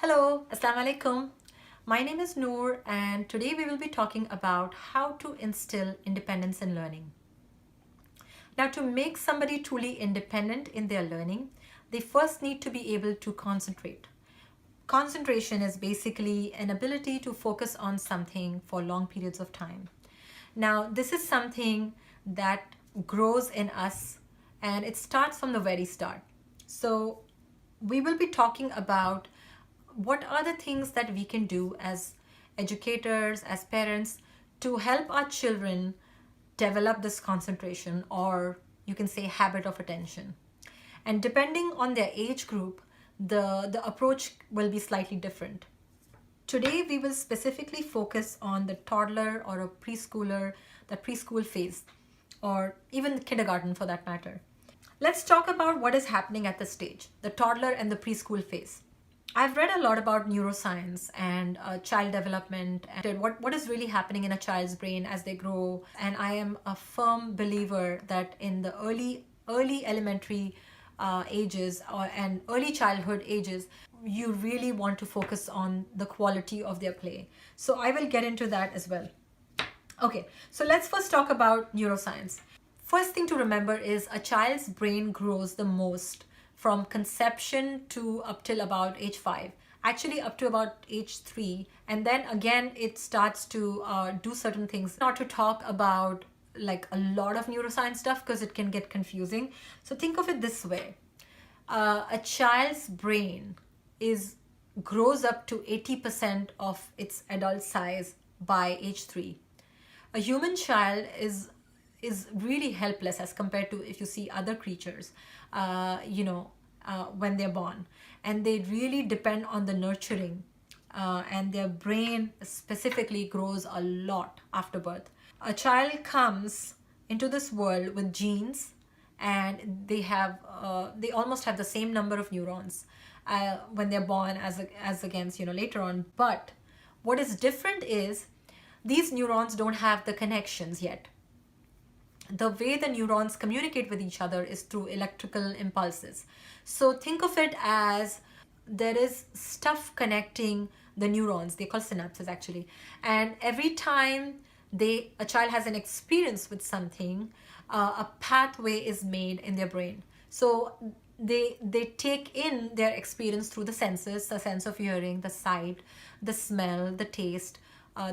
Hello, Assalamu alaikum. My name is Noor, and today we will be talking about how to instill independence in learning. Now, to make somebody truly independent in their learning, they first need to be able to concentrate. Concentration is basically an ability to focus on something for long periods of time. Now, this is something that grows in us and it starts from the very start. So, we will be talking about what are the things that we can do as educators, as parents, to help our children develop this concentration, or you can say habit of attention. And depending on their age group, the approach will be slightly different. Today, we will specifically focus on the toddler or a preschooler, the preschool phase, or even kindergarten for that matter. Let's talk about what is happening at this stage, the toddler and the preschool phase. I've read a lot about neuroscience and child development and what is really happening in a child's brain as they grow. And I am a firm believer that in the early elementary ages and early childhood ages, you really want to focus on the quality of their play. So I will get into that as well. Okay, so let's first talk about neuroscience. First thing to remember is a child's brain grows the most from conception to up till about age 5, actually up to about age 3, and then again it starts to do certain things. Not to talk about like a lot of neuroscience stuff because it can get confusing. So think of it this way. A child's brain grows up to 80% of its adult size by age 3. A human child is really helpless as compared to if you see other creatures, when they're born, and they really depend on the nurturing, and their brain specifically grows a lot after birth. A child comes into this world with genes, and they almost have the same number of neurons when they're born as against later on. But what is different is these neurons don't have the connections yet. The way the neurons communicate with each other is through electrical impulses. So think of it as there is stuff connecting the neurons. They call synapses actually. And every time a child has an experience with something, a pathway is made in their brain. So they take in their experience through the senses, the sense of hearing, the sight, the smell, the taste,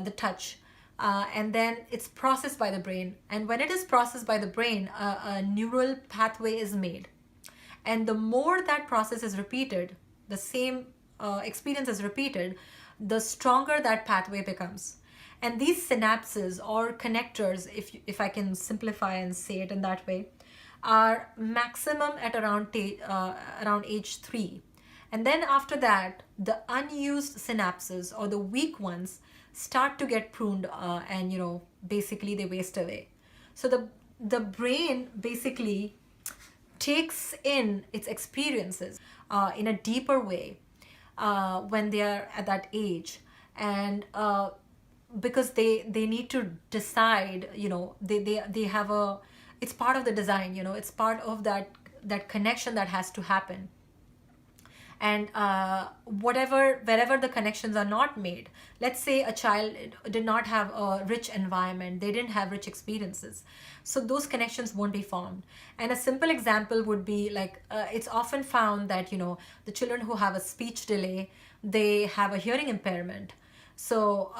the touch. And then it's processed by the brain. And when it is processed by the brain, a neural pathway is made. And the more that process is repeated, the same experience is repeated, the stronger that pathway becomes. And these synapses or connectors, if I can simplify and say it in that way, are maximum at around age 3. And then after that, the unused synapses or the weak ones start to get pruned, and basically they waste away. So the brain basically takes in its experiences in a deeper way when they are at that age, and because they need to decide, they have it's part of the design, it's part of that connection that has to happen. And wherever the connections are not made, let's say a child did not have a rich environment, they didn't have rich experiences, so those connections won't be formed. And a simple example would be like, it's often found that the children who have a speech delay, they have a hearing impairment. So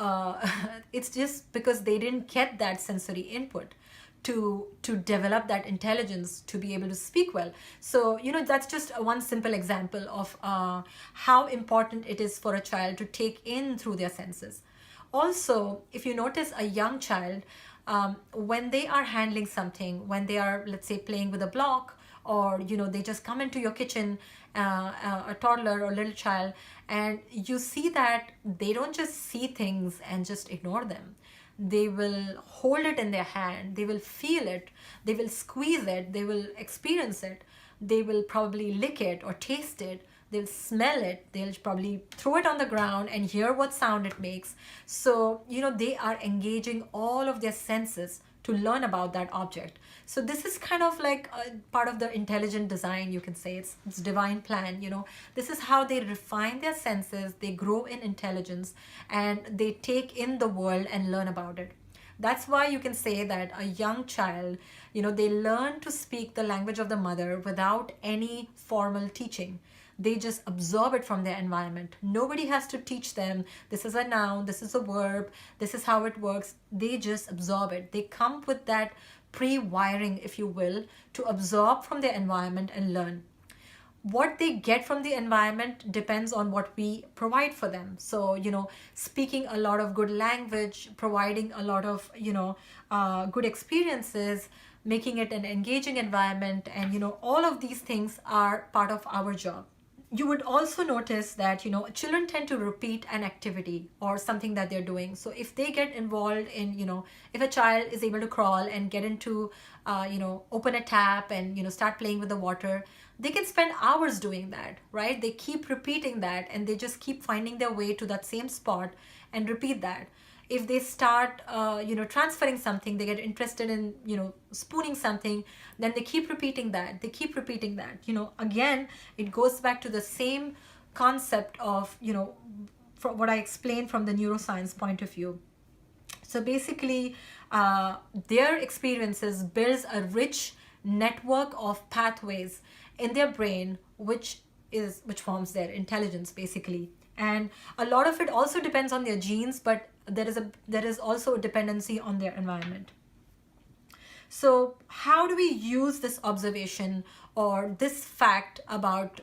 it's just because they didn't get that sensory input to develop that intelligence to be able to speak well. So that's just one simple example of how important it is for a child to take in through their senses. Also, if you notice a young child, when they are handling something, when they are, let's say, playing with a block, or they just come into your kitchen, a toddler or little child, and you see that they don't just see things and just ignore them. They will hold it in their hand, they will feel it, they will squeeze it, they will experience it, they will probably lick it or taste it, they'll smell it, they'll probably throw it on the ground and hear what sound it makes. So they are engaging all of their senses to learn about that object. So this is kind of like a part of the intelligent design, you can say. It's divine plan, you know. This is how they refine their senses, they grow in intelligence, and they take in the world and learn about it. That's why you can say that a young child, you know, they learn to speak the language of the mother without any formal teaching. They just absorb it from their environment. Nobody has to teach them, this is a noun, this is a verb, this is how it works. They just absorb it. They come with that pre-wiring, if you will, to absorb from their environment and learn. What they get from the environment depends on what we provide for them. So, you know, speaking a lot of good language, providing a lot of, you know, good experiences, making it an engaging environment, and, you know, all of these things are part of our job. You would also notice that, you know, children tend to repeat an activity or something that they're doing. So if they get involved in, you know, if a child is able to crawl and get into, you know, open a tap and, you know, start playing with the water, they can spend hours doing that, right? They keep repeating that, and they just keep finding their way to that same spot and repeat that. If they start, you know, transferring something, they get interested in, you know, spooning something, then they keep repeating that. They keep repeating that. You know, again, it goes back to the same concept of, you know, from what I explained from the neuroscience point of view. So basically, their experiences builds a rich network of pathways in their brain, which forms their intelligence, basically. And a lot of it also depends on their genes, but there is also a dependency on their environment. So how do we use this observation or this fact about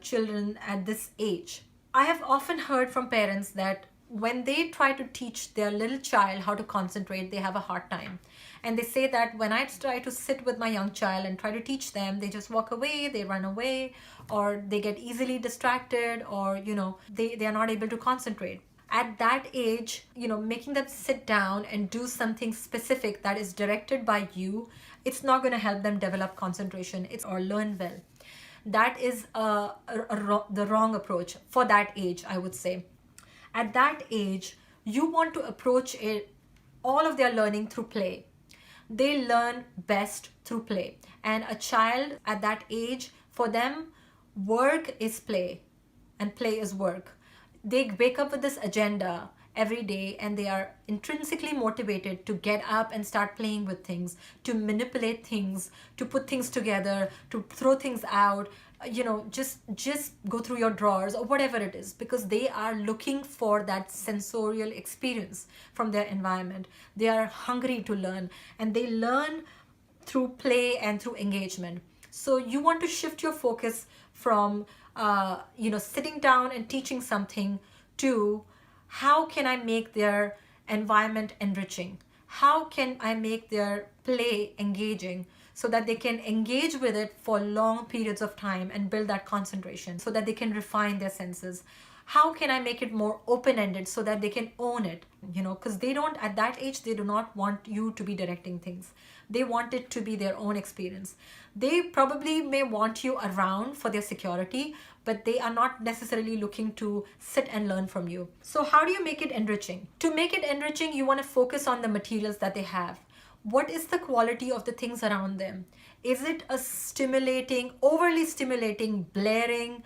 children at this age? I have often heard from parents that when they try to teach their little child how to concentrate, they have a hard time. And they say that when I try to sit with my young child and try to teach them, they just walk away, they run away, or they get easily distracted, or, you know, they are not able to concentrate. At that age, you know, making them sit down and do something specific that is directed by you, it's not going to help them develop concentration or learn well. That is the wrong approach for that age, I would say. At that age, you want to approach all of their learning through play. They learn best through play. And a child at that age, for them, work is play and play is work. They wake up with this agenda every day, and they are intrinsically motivated to get up and start playing with things, to manipulate things, to put things together, to throw things out, you know, just go through your drawers or whatever it is, because they are looking for that sensorial experience from their environment. They are hungry to learn, and they learn through play and through engagement. So you want to shift your focus from you know, sitting down and teaching something to how can I make their environment enriching? How can I make their play engaging so that they can engage with it for long periods of time and build that concentration so that they can refine their senses? How can I make it more open-ended so that they can own it? You know, because they don't, at that age, they do not want you to be directing things. They want it to be their own experience. They probably may want you around for their security, but they are not necessarily looking to sit and learn from you. So how do you make it enriching? To make it enriching, you want to focus on the materials that they have. What is the quality of the things around them? Is it a stimulating, overly stimulating, blaring,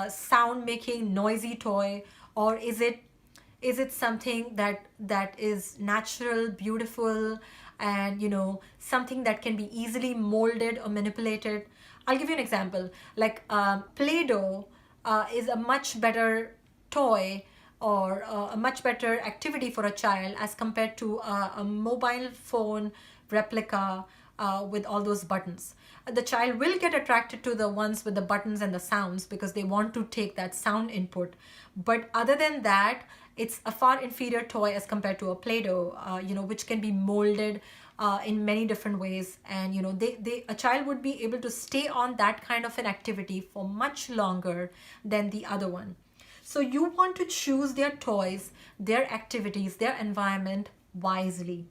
sound-making, noisy toy, or is it something that is natural, beautiful, and, you know, something that can be easily molded or manipulated? I'll give you an example. Like PlayDoh is a much better toy or a much better activity for a child as compared to a mobile phone replica with all those buttons. The child will get attracted to the ones with the buttons and the sounds because they want to take that sound input. But other than that, it's a far inferior toy as compared to a Play-Doh, you know, which can be molded in many different ways. And, you know, a child would be able to stay on that kind of an activity for much longer than the other one. So you want to choose their toys, their activities, their environment wisely.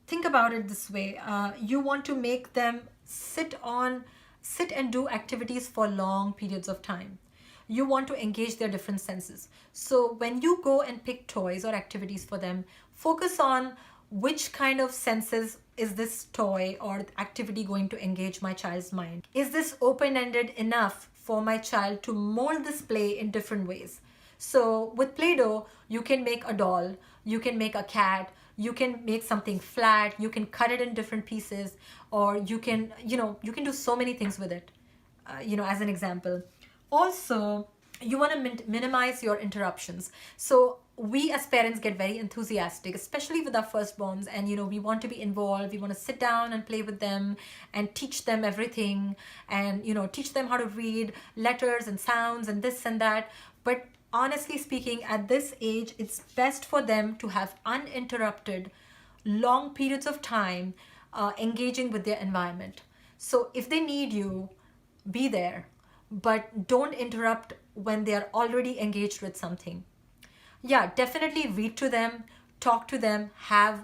Think about it this way. You want to make them sit and do activities for long periods of time. You want to engage their different senses. So when you go and pick toys or activities for them, focus on which kind of senses is this toy or activity going to engage my child's mind? Is this open-ended enough for my child to mold this play in different ways? So with Play-Doh, you can make a doll, you can make a cat, you can make something flat, you can cut it in different pieces, or you can, you can do so many things with it, as an example. Also, you want to minimize your interruptions. So we as parents get very enthusiastic, especially with our firstborns, and we want to be involved. We want to sit down and play with them and teach them everything, and teach them how to read letters and sounds and this and that. But honestly speaking, at this age, it's best for them to have uninterrupted long periods of time engaging with their environment. So if they need you, be there, but don't interrupt when they are already engaged with something. Yeah, definitely read to them, talk to them, have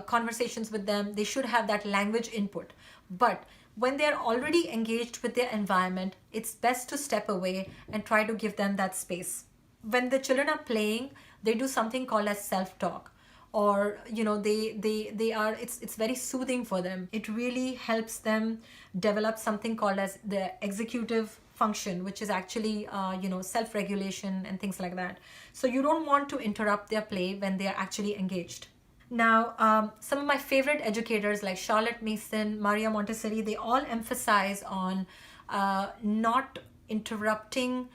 conversations with them. They should have that language input. But when they're already engaged with their environment, it's best to step away and try to give them that space. When the children are playing, they do something called as self-talk, or they are, it's very soothing for them. It really helps them develop something called as the executive function, which is actually self-regulation and things like that. So you don't want to interrupt their play when they are actually engaged. Now, some of my favorite educators like Charlotte Mason, Maria Montessori, they all emphasize on not interrupting,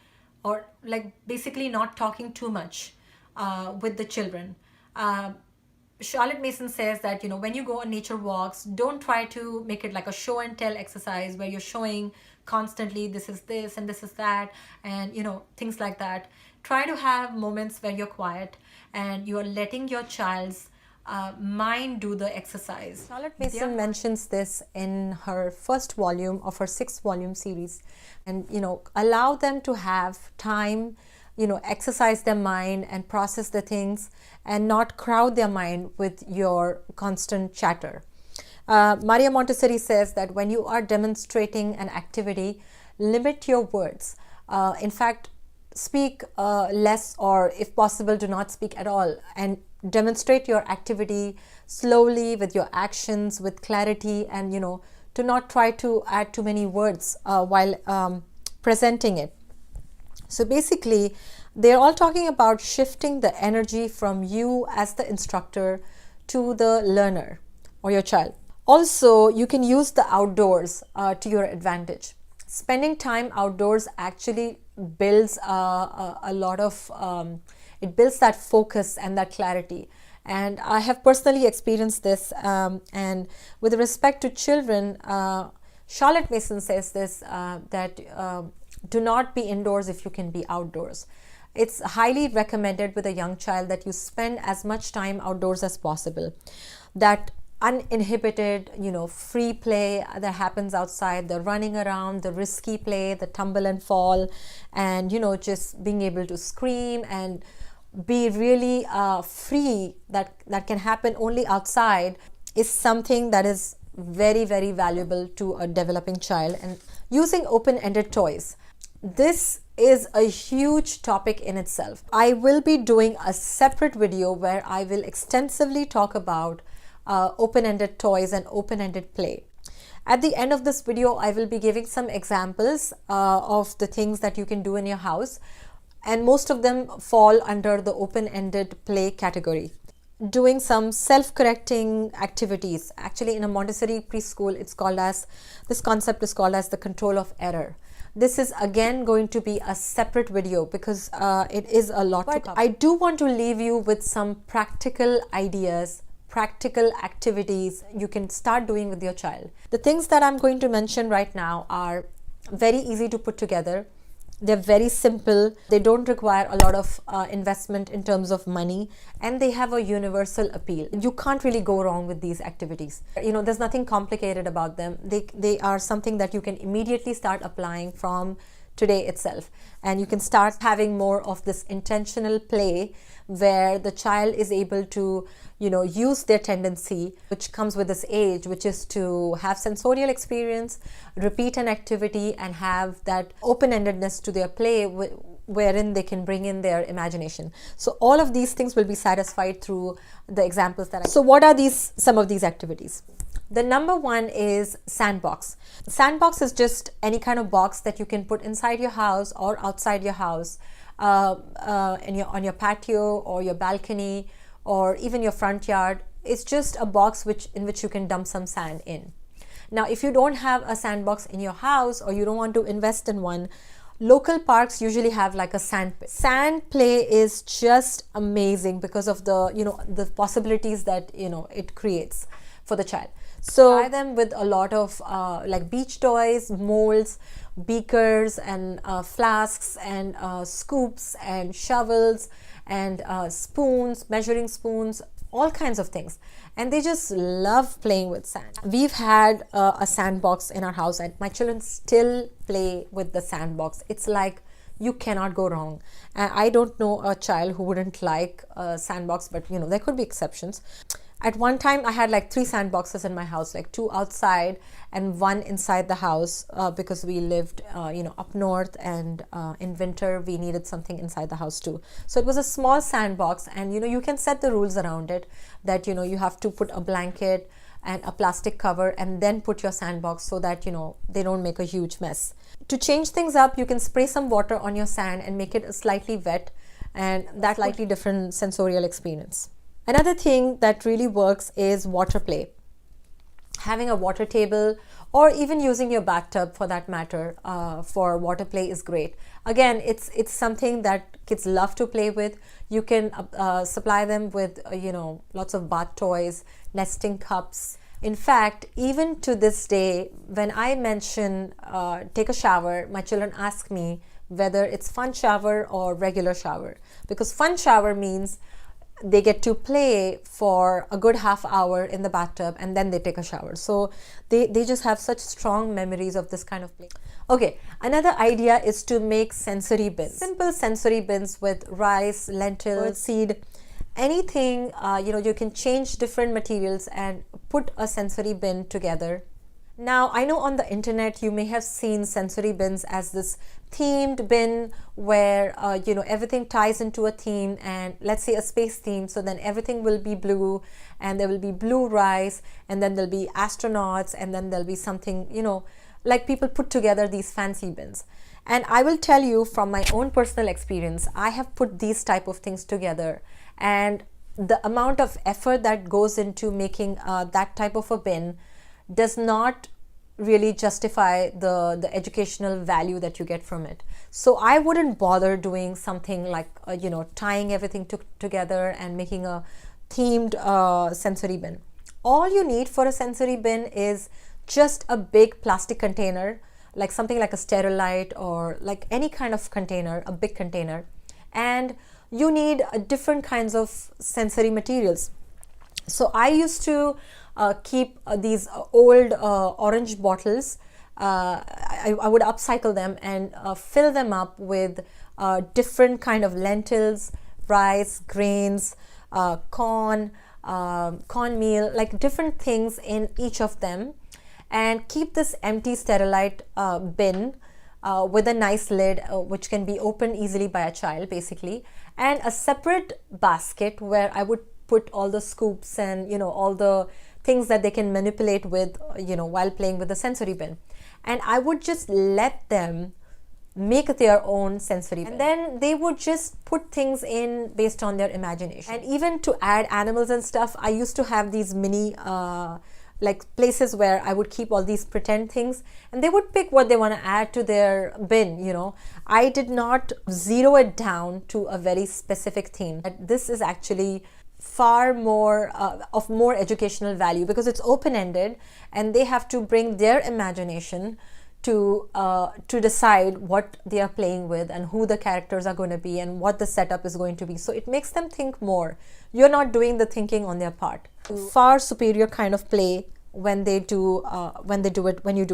or like basically not talking too much with the children. Charlotte Mason says that, when you go on nature walks, don't try to make it like a show and tell exercise where you're showing constantly this is this and this is that, and things like that. Try to have moments where you're quiet and you're letting your child's mind do the exercise. Charlotte Mason mentions this in her first volume of her 6-volume series. And allow them to have time, exercise their mind and process the things, and not crowd their mind with your constant chatter. Maria Montessori says that when you are demonstrating an activity, limit your words. In fact, speak less, or if possible, do not speak at all, and demonstrate your activity slowly with your actions, with clarity, and to not try to add too many words while presenting it. So basically, they're all talking about shifting the energy from you as the instructor to the learner or your child. Also, you can use the outdoors to your advantage. Spending time outdoors actually builds a lot of, it builds that focus and that clarity. And I have personally experienced this. And with respect to children, Charlotte Mason says this, that do not be indoors if you can be outdoors. It's highly recommended with a young child that you spend as much time outdoors as possible. That uninhibited, free play that happens outside, the running around, the risky play, the tumble and fall, and, just being able to scream and be really free, that can happen only outside, is something that is very, very valuable to a developing child. And using open-ended toys, this is a huge topic in itself. I will be doing a separate video where I will extensively talk about open-ended toys and open-ended play. At the end of this video, I will be giving some examples of the things that you can do in your house, and most of them fall under the open-ended play category. Doing some self-correcting activities. Actually, in a Montessori preschool, this concept is called as the control of error. This is again going to be a separate video because it is a lot to cover. I do want to leave you with some practical ideas, practical activities you can start doing with your child. The things that I'm going to mention right now are very easy to put together. They're very simple. They don't require a lot of investment in terms of money, and they have a universal appeal. You can't really go wrong with these activities. There's nothing complicated about them. They are something that you can immediately start applying from today itself, and you can start having more of this intentional play where the child is able to use their tendency, which comes with this age, which is to have sensorial experience, repeat an activity, and have that open-endedness to their play wherein they can bring in their imagination. So all of these things will be satisfied through the examples that So what are some of these activities? The number one is sandbox. Sandbox is just any kind of box that you can put inside your house or outside your house, on your patio or your balcony or even your front yard. It's just a box in which you can dump some sand in. Now, if you don't have a sandbox in your house or you don't want to invest in one, local parks usually have like a sand pit. Sand play is just amazing because of the possibilities that it creates for the child. So buy them with a lot of like beach toys, molds, beakers and flasks and scoops and shovels and spoons, measuring spoons, all kinds of things. And they just love playing with sand. We've had a sandbox in our house and my children still play with the sandbox. It's like you cannot go wrong. I don't know a child who wouldn't like a sandbox, but there could be exceptions. At one time, I had like 3 sandboxes in my house, like 2 outside and 1 inside the house because we lived, up north, and in winter we needed something inside the house too. So it was a small sandbox, and you can set the rules around it that you have to put a blanket and a plastic cover and then put your sandbox so that they don't make a huge mess. To change things up, you can spray some water on your sand and make it slightly wet, and that's slightly different sensorial experience. Another thing that really works is water play. Having a water table or even using your bathtub for that matter for water play is great. Again, it's something that kids love to play with. You can supply them with lots of bath toys, nesting cups. In fact, even to this day, when I mention take a shower, my children ask me whether it's fun shower or regular shower, because fun shower means they get to play for a good half hour in the bathtub and then they take a shower. So they just have such strong memories of this kind of play. Okay, another idea is to make sensory bins. Simple sensory bins with rice, lentils, seed, anything. You can change different materials and put a sensory bin together. Now, I know on the internet you may have seen sensory bins as this themed bin where everything ties into a theme, and let's say a space theme, so then everything will be blue and there will be blue rice and then there'll be astronauts and then there'll be something, like people put together these fancy bins. And I will tell you from my own personal experience, I have put these type of things together, and the amount of effort that goes into making that type of a bin does not really justify the educational value that you get from it. So I wouldn't bother doing something like tying everything together and making a themed sensory bin. All you need for a sensory bin is just a big plastic container, like something like a Sterilite or like any kind of container, a big container, and you need different kinds of sensory materials. So I used to keep these old orange bottles. I would upcycle them and fill them up with different kind of lentils, rice, grains, cornmeal, like different things in each of them, and keep this empty Sterilite bin with a nice lid which can be opened easily by a child basically, and a separate basket where I would put all the scoops and all the things that they can manipulate with while playing with the sensory bin. And I would just let them make their own sensory bin, and then they would just put things in based on their imagination. And even to add animals and stuff, I used to have these mini like places where I would keep all these pretend things, and they would pick what they want to add to their bin. I did not zero it down to a very specific theme. This is actually far more of more educational value because it's open-ended and they have to bring their imagination to decide what they are playing with and who the characters are going to be and what the setup is going to be. So it makes them think more. You're not doing the thinking on their part. Far superior kind of play when you do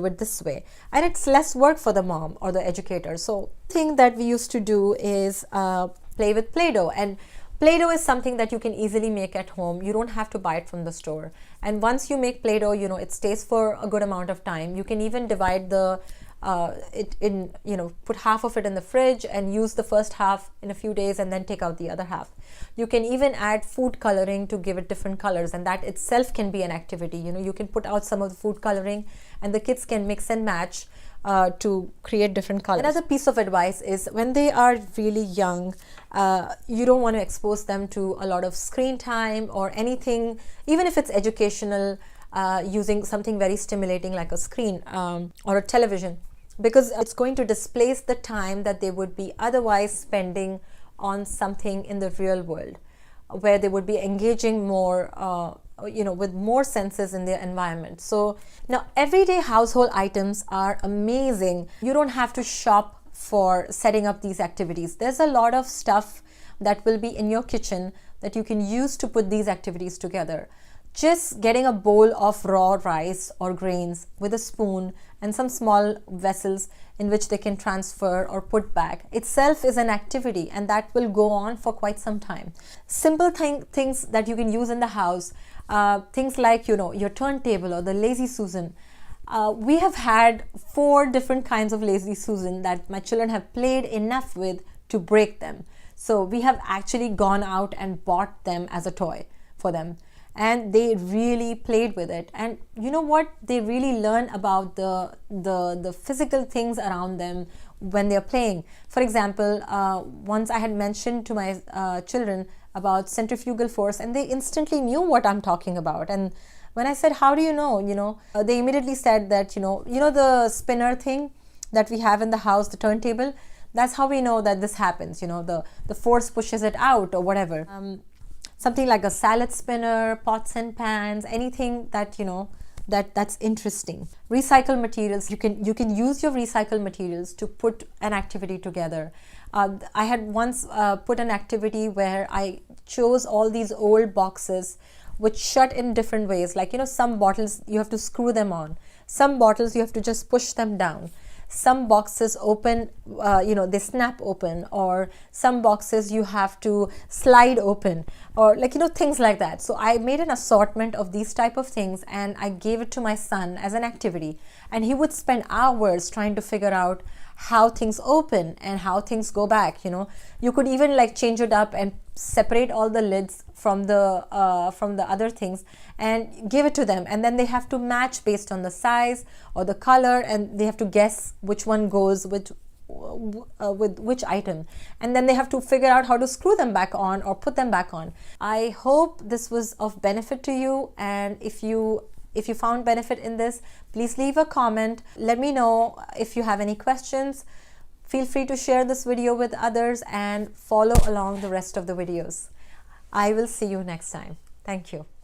it this way, and it's less work for the mom or the educator. So the thing that we used to do is play with Play-Doh, and Play-Doh is something that you can easily make at home. You don't have to buy it from the store. And once you make Play-Doh, it stays for a good amount of time. You can even divide the put half of it in the fridge and use the first half in a few days and then take out the other half. You can even add food coloring to give it different colors, and that itself can be an activity. You can put out some of the food coloring and the kids can mix and match to create different colors. Another piece of advice is when they are really young, you don't want to expose them to a lot of screen time or anything, even if it's educational, using something very stimulating like a screen or a television, because it's going to displace the time that they would be otherwise spending on something in the real world, where they would be engaging more with more senses in their environment. So now everyday household items are amazing. You don't have to shop for setting up these activities. There's a lot of stuff that will be in your kitchen that you can use to put these activities together. Just getting a bowl of raw rice or grains with a spoon and some small vessels in which they can transfer or put back itself is an activity, and that will go on for quite some time. Simple things that you can use in the house, things like your turntable or the Lazy Susan. We have had 4 different kinds of Lazy Susan that my children have played enough with to break them. So we have actually gone out and bought them as a toy for them, and they really played with it. And you know what, they really learn about the physical things around them when they're playing. For example, once I had mentioned to my children about centrifugal force, and they instantly knew what I'm talking about. And when I said, how do you know, they immediately said that the spinner thing that we have in the house, the turntable, that's how we know that this happens. The force pushes it out or whatever. Something like a salad spinner, pots and pans, anything that that's interesting. Recycled materials, you can use your recycled materials to put an activity together. I had once put an activity where I chose all these old boxes which shut in different ways. Like some bottles you have to screw them on, some bottles you have to just push them down, some boxes open, they snap open, or some boxes you have to slide open, or things like that. So I made an assortment of these type of things and I gave it to my son as an activity, and he would spend hours trying to figure out how things open and how things go back. You could even change it up and separate all the lids from the other things and give it to them, and then they have to match based on the size or the color, and they have to guess which one goes with which item, and then they have to figure out how to screw them back on or put them back on. I hope this was of benefit to you, and if you found benefit in this, please leave a comment. Let me know if you have any questions. Feel free to share this video with others and follow along the rest of the videos. I will see you next time. Thank you.